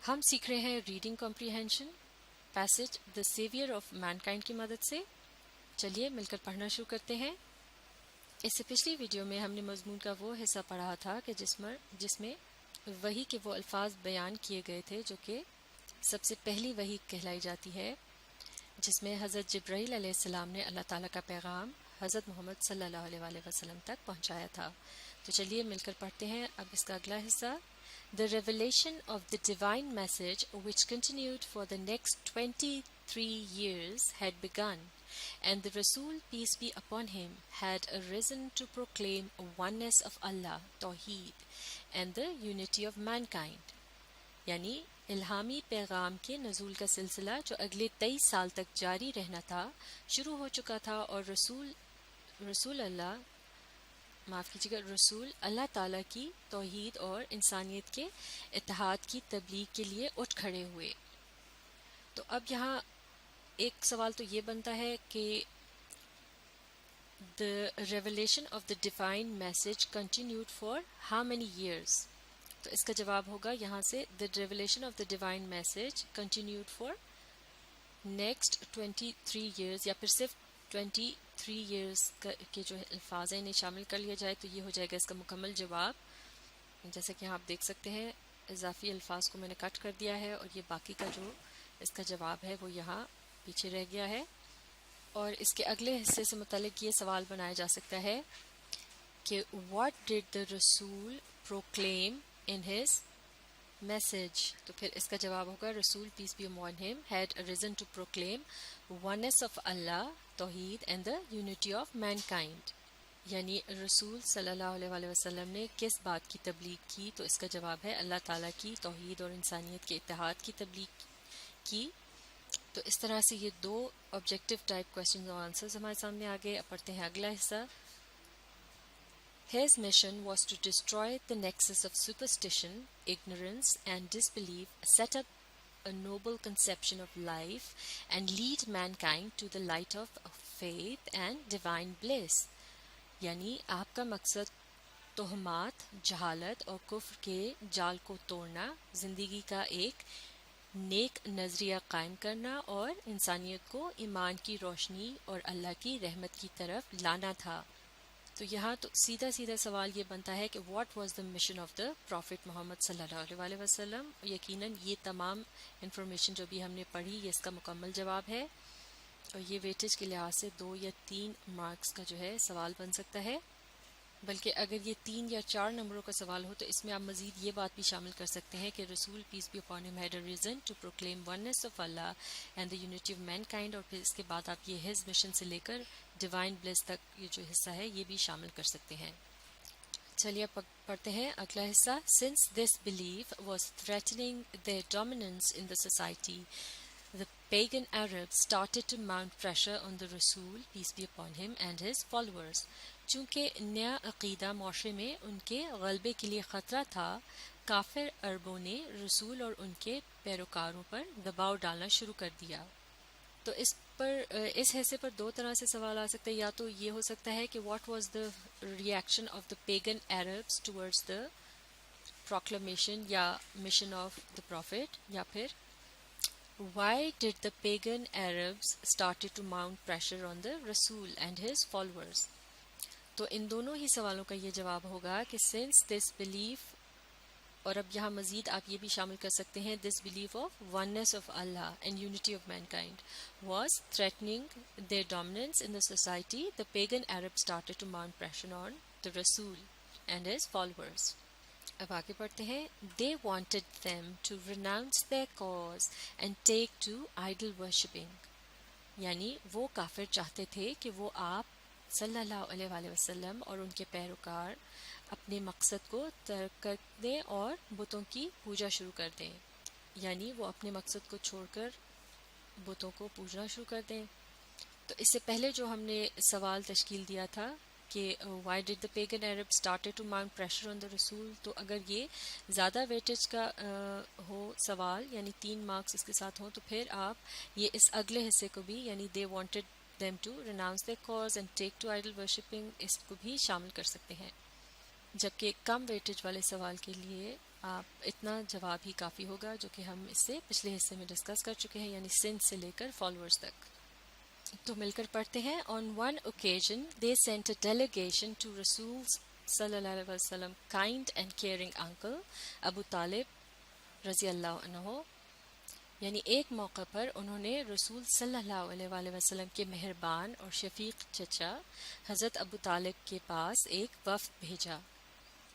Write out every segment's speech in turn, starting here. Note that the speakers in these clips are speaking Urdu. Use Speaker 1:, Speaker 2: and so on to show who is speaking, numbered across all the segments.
Speaker 1: ہم سیکھ رہے ہیں reading comprehension passage the severe of mankind کی مدد سے. چلیے مل کر پڑھنا شروع کرتے ہیں. اس سے پچھلی ویڈیو میں ہم نے مضمون کا وہ حصہ پڑھا تھا کہ جس میں وحی کے وہ الفاظ بیان کیے گئے تھے جو کہ سب سے پہلی وحی کہلائی جاتی ہے، جس میں حضرت جبرائیل علیہ السلام نے اللہ تعالیٰ کا پیغام حضرت محمد صلی اللہ علیہ وآلہ وسلم تک پہنچایا تھا. تو چلیے مل کر پڑھتے ہیں اب اس کا اگلا حصہ. The revelation of the divine message, which continued for the next 23 years, had begun, and the Rasul, peace be upon him, had arisen to proclaim oneness of Allah, Tawheed, and the unity of mankind. یعنی الہامی پیغام کے نزول کا سلسلہ جو اگلے 23 سال تک جاری رہنا تھا شروع ہو چکا تھا، اور رسول اللہ تعالیٰ کی توحید اور انسانیت کے اتحاد کی تبلیغ کے لیے اٹھ کھڑے ہوئے. تو اب یہاں ایک سوال تو یہ بنتا ہے کہ the revelation of the divine message continued for how many years؟ تو اس کا جواب ہوگا یہاں سے the revelation of the divine message continued for next 23 years، یا پھر صرف 23 years کے جو الفاظ ہیں انہیں شامل کر لیا جائے تو یہ ہو جائے گا اس کا مکمل جواب. جیسا کہ آپ دیکھ سکتے ہیں اضافی الفاظ کو میں نے کٹ کر دیا ہے، اور یہ باقی کا جو اس کا جواب ہے وہ یہاں پیچھے رہ گیا ہے. اور اس کے اگلے حصے سے متعلق یہ سوال بنایا جا سکتا ہے کہ what did the رسول proclaim in his message؟ تو پھر اس کا جواب ہوگا رسول peace be upon him had arisen to proclaim oneness of Allah, توحید and the unity of mankind. یعنی رسول صلی اللہ علیہ وآلہ وسلم نے کس بات کی تبلیغ کی؟ تو اس کا جواب ہے اللہ تعالیٰ کی توحید اور انسانیت کے اتحاد کی تبلیغ کی. تو اس طرح سے یہ دو آبجیکٹو ٹائپ کوشچنز اور آنسرز ہمارے سامنے آ گئے. اب پڑھتے ہیں اگلا حصہ. His mission was to destroy the nexus of superstition, ignorance, and disbelief, set up a noble conception of life, and lead mankind to the light of faith and divine bliss. یعنی آپ کا مقصد تہمات، جہالت اور کفر کے جال کو توڑنا، زندگی کا ایک نیک نظریہ قائم کرنا اور انسانیت کو ایمان کی روشنی اور اللہ کی رحمت کی طرف لانا تھا. تو یہاں تو سیدھا سوال یہ بنتا ہے کہ what was the mission of the prophet Muhammad صلی اللہ علیہ وسلم؟ یقیناً یہ تمام انفارمیشن جو بھی ہم نے پڑھی یہ اس کا مکمل جواب ہے، اور یہ ویٹیج کے لحاظ سے 2 یا 3 مارکس کا جو ہے سوال بن سکتا ہے. بلکہ اگر یہ 3 یا 4 نمبروں کا سوال ہو تو اس میں آپ مزید یہ بات بھی شامل کر سکتے ہیں کہ رسول peace be upon him had a reason to proclaim oneness of Allah and the unity of mankind, اور پھر اس کے بعد آپ یہ ہز مشن سے لے کر ڈیوائن بلیس تک یہ جو حصہ ہے یہ بھی شامل کر سکتے ہیں. چلیے اب پڑھتے ہیں اگلا حصہ. Since this belief was threatening their dominance in the society, the pagan Arabs started to mount pressure on the Rasul, peace be upon him, and his followers. چونکہ نیا عقیدہ معاشرے میں ان کے غلبے کے لیے خطرہ تھا، کافر عربوں نے رسول اور ان کے پیروکاروں پر دباؤ ڈالنا شروع کر دیا. تو اس حصے پر 2 طرح سے سوال آ سکتا ہے. یا تو یہ ہو سکتا ہے کہ what was the reaction of the pagan Arabs towards the proclamation یا مشن آف دا پروفٹ، یا پھر why did the pagan Arabs started to mount pressure on the Rasul and his followers؟ تو ان دونوں ہی سوالوں کا یہ جواب ہوگا کہ since this belief، اور اب یہاں مزید آپ یہ بھی شامل کر سکتے ہیں this belief of oneness of Allah and unity of mankind was threatening their dominance in the society, the pagan Arabs started to mount pressure on the Rasul and his followers. اب آگے پڑھتے ہیں. They wanted them to renounce their cause and take to idol worshipping. یعنی وہ کافر چاہتے تھے کہ وہ آپ صلی اللہ علیہ وآلہ وسلم اور ان کے پیروکار اپنے مقصد کو ترک کر دیں اور بتوں کی پوجا شروع کر دیں. یعنی وہ اپنے مقصد کو چھوڑ کر بتوں کو پوجنا شروع کر دیں. تو اس سے پہلے جو ہم نے سوال تشکیل دیا تھا کہ why did the pagan Arabs started to mount pressure on the Rasul، تو اگر یہ زیادہ ویٹیج کا ہو سوال یعنی 3 مارکس اس کے ساتھ ہوں تو پھر آپ یہ اس اگلے حصے کو بھی یعنی they wanted them to renounce their cause and take to idol worshipping اس کو بھی شامل کر سکتے ہیں. جبکہ کم ویٹیج والے سوال کے لیے آپ اتنا جواب ہی کافی ہوگا، جو کہ ہم اس سے پچھلے حصے میں ڈسکس کر چکے ہیں، یعنی سنس سے لے کر فالوورز تک. تو مل کر پڑھتے ہیں. On one occasion they sent a delegation to رسول صلی اللہ علیہ وسلم kind and caring uncle Abu Talib رضی اللہ عنہ. یعنی ایک موقع پر انہوں نے رسول صلی اللہ علیہ وآلہ وسلم کے مہربان اور شفیق چچا حضرت ابو طالب کے پاس ایک وفد بھیجا.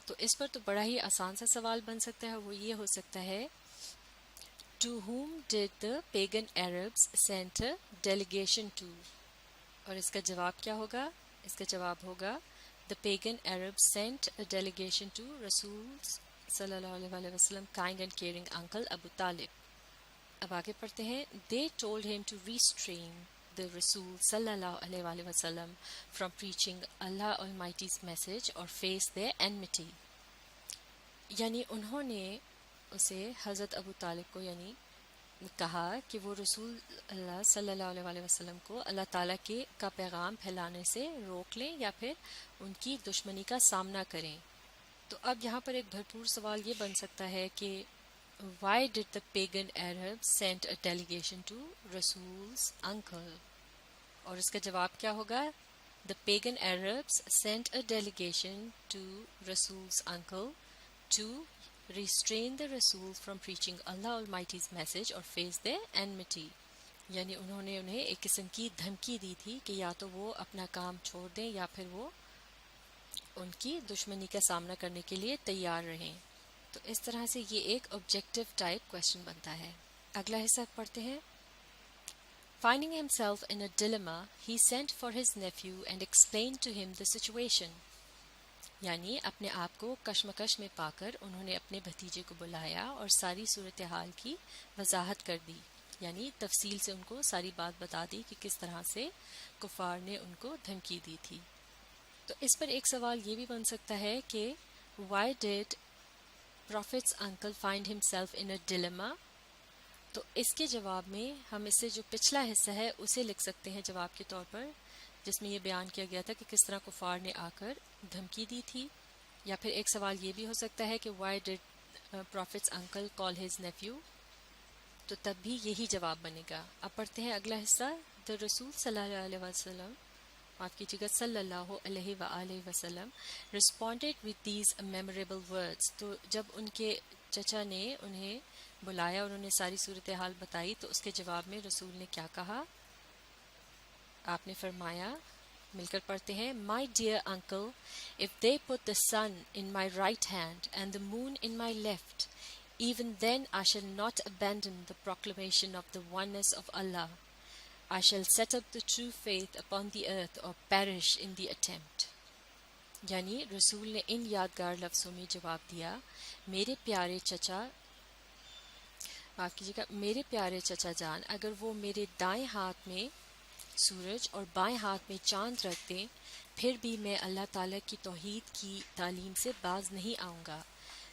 Speaker 1: تو اس پر تو بڑا ہی آسان سا سوال بن سکتا ہے، وہ یہ ہو سکتا ہے To whom did the pagan Arabs send a delegation to؟ اور اس کا جواب کیا ہوگا؟ اس کا جواب ہوگا The pagan Arabs sent a delegation to Rasul صلی اللہ علیہ وآلہ وسلم kind and caring uncle Abu Talib. اب آگے پڑھتے ہیں. They told him to restrain the Rasul صلی اللہ علیہ وآلہ وسلم from preaching Allah Almighty's message or face their enmity. یعنی انہوں نے اسے حضرت ابو طالب کو یعنی کہا کہ وہ رسول اللہ صلی اللہ علیہ وآلہ وسلم کو اللہ تعالیٰ کا پیغام پھیلانے سے روک لیں یا پھر ان کی دشمنی کا سامنا کریں. تو اب یہاں پر ایک بھرپور سوال یہ بن سکتا ہے کہ why did the pagan Arabs send a delegation to Rasul's uncle؟ اور اس کا جواب کیا ہوگا؟ The pagan Arabs sent a delegation to Rasul's uncle to restrain the Rasul from preaching Allah Almighty's message or face their enmity. یعنی انہوں نے انہیں ایک قسم کی دھمکی دی تھی کہ یا تو وہ اپنا کام چھوڑ دیں یا پھر وہ ان کی دشمنی کا سامنا کرنے کے لیے تیار رہیں. تو اس طرح سے یہ ایک آبجیکٹو ٹائپ کویشچن بنتا ہے. اگلا حصہ پڑھتے ہیں. Finding himself in a dilemma, he sent for his nephew and explained to him the situation. یعنی اپنے آپ کو کشمکش میں پا کر انہوں نے اپنے بھتیجے کو بلایا اور ساری صورتحال کی وضاحت کر دی، یعنی تفصیل سے ان کو ساری بات بتا دی کہ کس طرح سے کفار نے ان کو دھمکی دی تھی. تو اس پر ایک سوال یہ بھی بن سکتا ہے کہ why did Prophet's uncle find himself in a dilemma؟ تو اس کے جواب میں ہم اس سے جو پچھلا حصہ ہے اسے لکھ سکتے ہیں جواب کے طور پر، جس میں یہ بیان کیا گیا تھا کہ کس طرح کفار نے آ کر دھمکی دی تھی. یا پھر ایک سوال یہ بھی ہو سکتا ہے کہ why did prophet's uncle call his nephew? تو تب بھی یہی جواب بنے گا. اب پڑھتے ہیں اگلا حصہ. دا رسول صلی اللہ علیہ وسلم، معاف کیجیے گا صلی اللہ علیہ وآلہ وسلم، responded with these memorable words. تو جب ان کے چچا نے انہیں بلایا اور انہوں نے ساری صورتحال بتائی تو اس کے جواب میں رسول نے کیا کہا؟ آپ نے فرمایا، مل کر پڑھتے ہیں. My dear uncle, if they put the sun in my right hand and the moon in my left, even then I shall not abandon the proclamation of the oneness of Allah. I shall set up the true faith upon the earth or perish in the attempt. یعنی رسول نے ان یادگار لفظوں میں جواب دیا، میرے پیارے چچا، معاف کیجیے گا، میرے پیارے چچا جان، اگر وہ میرے دائیں ہاتھ میں سورج اور بائیں ہاتھ میں چاند رکھ دیں، پھر بھی میں اللہ تعالیٰ کی توحید کی تعلیم سے باز نہیں آؤں گا.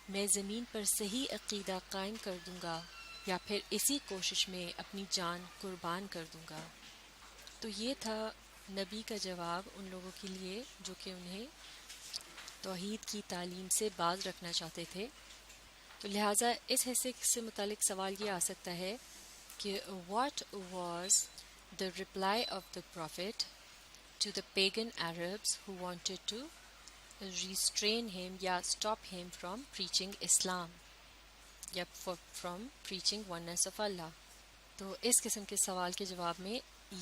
Speaker 1: میں زمین پر صحیح عقیدہ قائم کر دوں گا یا پھر اسی کوشش میں اپنی جان قربان کر دوں گا. تو یہ تھا نبی کا جواب ان لوگوں کے لیے جو کہ انہیں توحید کی تعلیم سے باز رکھنا چاہتے تھے. تو لہٰذا اس حصے سے متعلق سوال یہ آ سکتا ہے کہ what was the reply of the Prophet to the pagan Arabs who wanted to restrain him یا stop him from preaching Islam یا from preaching oneness of Allah. تو اس قسم کے سوال کے جواب میں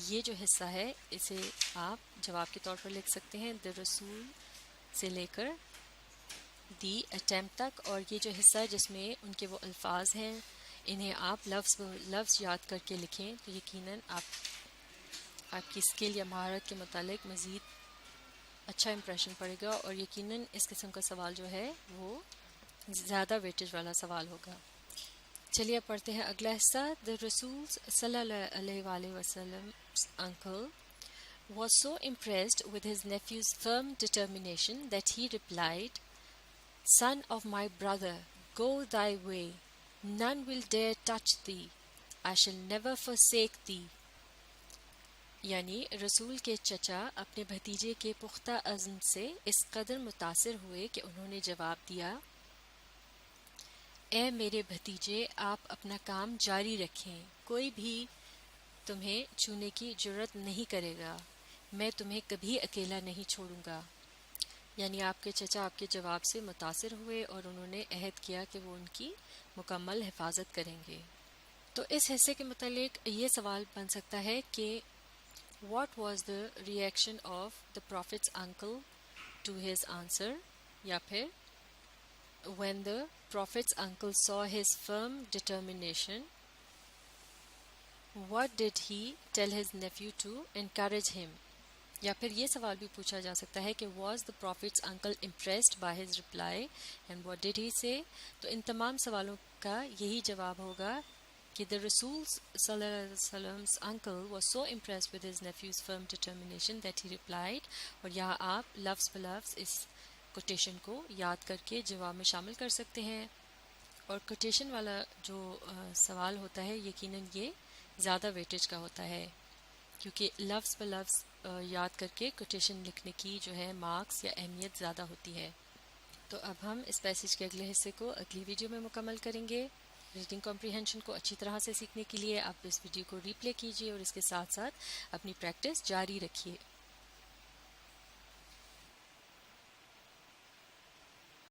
Speaker 1: یہ جو حصہ ہے اسے آپ جواب کے طور پر لکھ سکتے ہیں the رسول سے لے کر دی attempt تک، اور یہ جو حصہ ہے جس میں ان کے وہ الفاظ ہیں انہیں آپ لفظ یاد کر کے لکھیں تو یقیناً آپ کی اسکل یا مہارت کے متعلق مزید اچھا امپریشن پڑے گا، اور یقیناً اس قسم کا سوال جو ہے وہ زیادہ ویٹیج والا سوال ہوگا. چلیے اب پڑھتے ہیں اگلا حصہ. دا رسول صلی اللہ علیہ وآلہ وسلم uncle was so impressed with his nephew's firm determination that he replied, Son of my brother, go thy way. None will dare touch thee. I shall never forsake thee. یعنی رسول کے چچا اپنے بھتیجے کے پختہ عزم سے اس قدر متاثر ہوئے کہ انہوں نے جواب دیا اے میرے بھتیجے آپ اپنا کام جاری رکھیں، کوئی بھی تمہیں چھونے کی جرت نہیں کرے گا، میں تمہیں کبھی اکیلا نہیں چھوڑوں گا۔ یعنی آپ کے چچا آپ کے جواب سے متاثر ہوئے اور انہوں نے عہد کیا کہ وہ ان کی مکمل حفاظت کریں گے۔ تو اس حصے کے متعلق یہ سوال بن سکتا ہے کہ what was the reaction of the prophet's uncle to his answer, یا پھر when the prophet's uncle saw his firm determination, what did he tell his nephew to encourage him؟ یا پھر یہ سوال بھی پوچھا جا سکتا ہے کہ was the prophet's uncle impressed by his reply and what did he say؟ تو ان تمام سوالوں کا یہی جواب ہوگا کہ the رسول صلی اللہ علیہ وسلم's uncle was so impressed with his nephew's firm determination that he replied، اور یہاں آپ لفظ بلفظ اس کوٹیشن کو یاد کر کے جواب میں شامل کر سکتے ہیں۔ اور کوٹیشن والا جو سوال ہوتا ہے یقیناً یہ زیادہ ویٹیج کا ہوتا ہے، کیونکہ لفظ بلفظ یاد کر کے کوٹیشن لکھنے کی جو ہے مارکس یا اہمیت زیادہ ہوتی ہے۔ تو اب ہم اس پیسج کے اگلے حصے کو اگلی ویڈیو میں مکمل کریں گے۔ ریڈنگ کمپریہنشن کو اچھی طرح سے سیکھنے کے لیے آپ اس ویڈیو کو ری پلے کیجیے اور اس کے ساتھ ساتھ اپنی پریکٹس جاری رکھیے۔